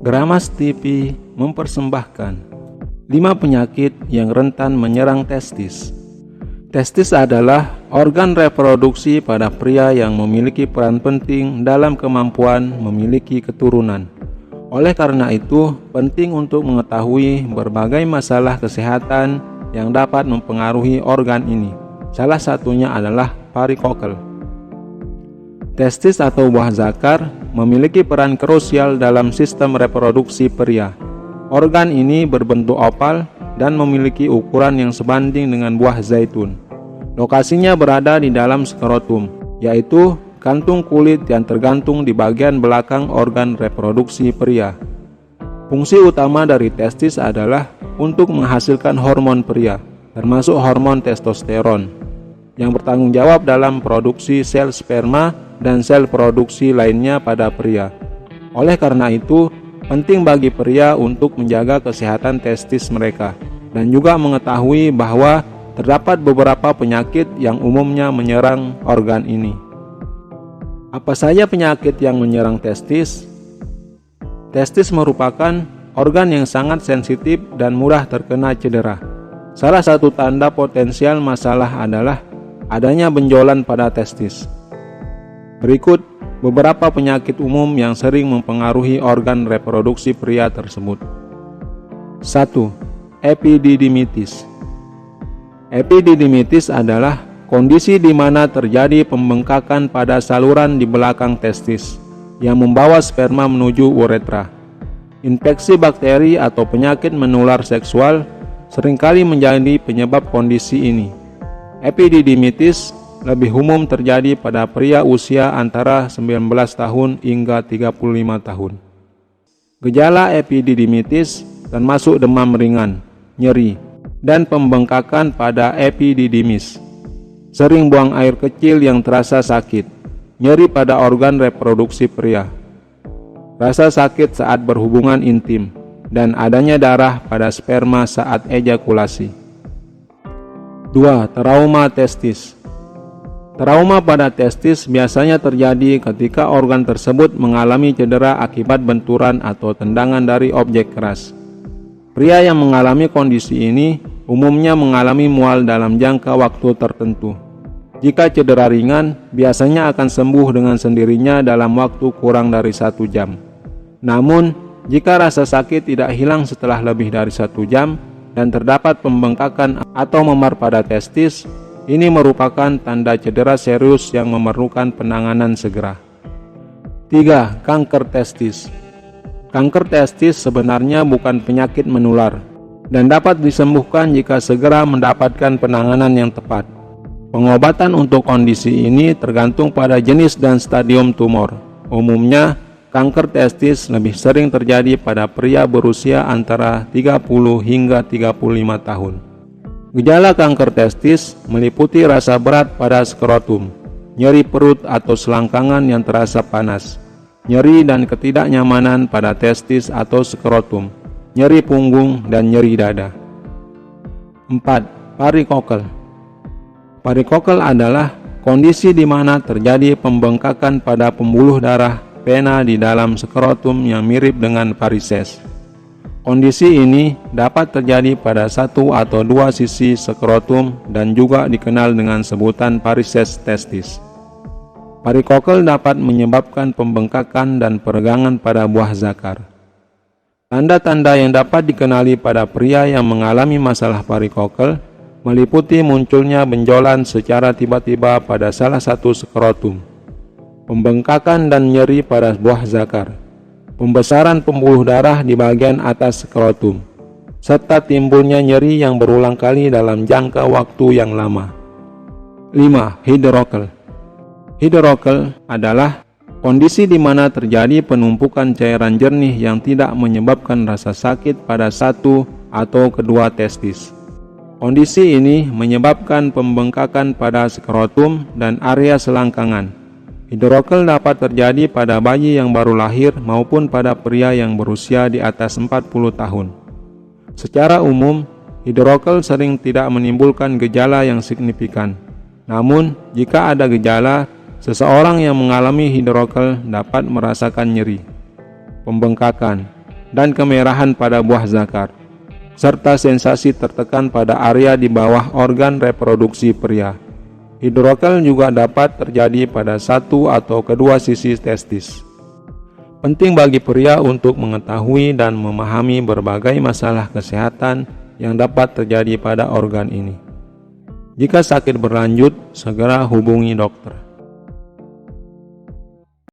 Gramas TV mempersembahkan 5 penyakit yang rentan menyerang testis. Testis adalah organ reproduksi pada pria yang memiliki peran penting dalam kemampuan memiliki keturunan. Oleh karena itu, penting untuk mengetahui berbagai masalah kesehatan yang dapat mempengaruhi organ ini. Salah satunya adalah varikokel. Testis atau buah zakar memiliki peran krusial dalam sistem reproduksi pria. Organ ini berbentuk oval dan memiliki ukuran yang sebanding dengan buah zaitun. Lokasinya berada di dalam skrotum, yaitu kantung kulit yang tergantung di bagian belakang organ reproduksi pria. Fungsi utama dari testis adalah untuk menghasilkan hormon pria, termasuk hormon testosteron, yang bertanggung jawab dalam produksi sel sperma dan sel produksi lainnya pada pria. Oleh karena itu, penting bagi pria untuk menjaga kesehatan testis mereka dan juga mengetahui bahwa terdapat beberapa penyakit yang umumnya menyerang organ ini. Apa saja penyakit yang menyerang testis? Testis merupakan organ yang sangat sensitif dan mudah terkena cedera. Salah satu tanda potensial masalah adalah adanya benjolan pada testis. Berikut beberapa penyakit umum yang sering mempengaruhi organ reproduksi pria tersebut. 1. Epididymitis. Epididymitis adalah kondisi di mana terjadi pembengkakan pada saluran di belakang testis yang membawa sperma menuju uretra. Infeksi bakteri atau penyakit menular seksual seringkali menjadi penyebab kondisi ini. Epididymitis lebih umum terjadi pada pria usia antara 19 tahun hingga 35 tahun. Gejala epididymitis termasuk demam ringan, nyeri, dan pembengkakan pada epididymis. Sering buang air kecil yang terasa sakit, nyeri pada organ reproduksi pria, rasa sakit saat berhubungan intim, dan adanya darah pada sperma saat ejakulasi. 2. Trauma testis. Trauma pada testis biasanya terjadi ketika organ tersebut mengalami cedera akibat benturan atau tendangan dari objek keras. Pria yang mengalami kondisi ini umumnya mengalami mual dalam jangka waktu tertentu. Jika cedera ringan, biasanya akan sembuh dengan sendirinya dalam waktu kurang dari 1 jam. Namun, jika rasa sakit tidak hilang setelah lebih dari 1 jam dan terdapat pembengkakan atau memar pada testis, ini merupakan tanda cedera serius yang memerlukan penanganan segera. 3. Kanker testis. Kanker testis sebenarnya bukan penyakit menular dan dapat disembuhkan jika segera mendapatkan penanganan yang tepat. Pengobatan untuk kondisi ini tergantung pada jenis dan stadium tumor. Umumnya, kanker testis lebih sering terjadi pada pria berusia antara 30 hingga 35 tahun. Gejala kanker testis meliputi rasa berat pada skrotum, nyeri perut atau selangkangan yang terasa panas, nyeri dan ketidaknyamanan pada testis atau skrotum, nyeri punggung, dan nyeri dada. 4. Varikokel. Varikokel adalah kondisi di mana terjadi pembengkakan pada pembuluh darah vena di dalam skrotum yang mirip dengan varises. Kondisi ini dapat terjadi pada 1 atau 2 sisi skrotum dan juga dikenal dengan sebutan varises testis. Varikokel dapat menyebabkan pembengkakan dan peregangan pada buah zakar. Tanda-tanda yang dapat dikenali pada pria yang mengalami masalah varikokel meliputi munculnya benjolan secara tiba-tiba pada salah satu skrotum, pembengkakan dan nyeri pada buah zakar, pembesaran pembuluh darah di bagian atas skrotum, serta timbulnya nyeri yang berulang kali dalam jangka waktu yang lama. 5. Hidrokel. Hidrokel adalah kondisi di mana terjadi penumpukan cairan jernih yang tidak menyebabkan rasa sakit pada satu atau kedua testis. Kondisi ini menyebabkan pembengkakan pada skrotum dan area selangkangan. Hidrokel dapat terjadi pada bayi yang baru lahir maupun pada pria yang berusia di atas 40 tahun. Secara umum, hidrokel sering tidak menimbulkan gejala yang signifikan. Namun, jika ada gejala, seseorang yang mengalami hidrokel dapat merasakan nyeri, pembengkakan, dan kemerahan pada buah zakar, serta sensasi tertekan pada area di bawah organ reproduksi pria. Hidrokel juga dapat terjadi pada satu atau kedua sisi testis. Penting bagi pria untuk mengetahui dan memahami berbagai masalah kesehatan yang dapat terjadi pada organ ini. Jika sakit berlanjut, segera hubungi dokter.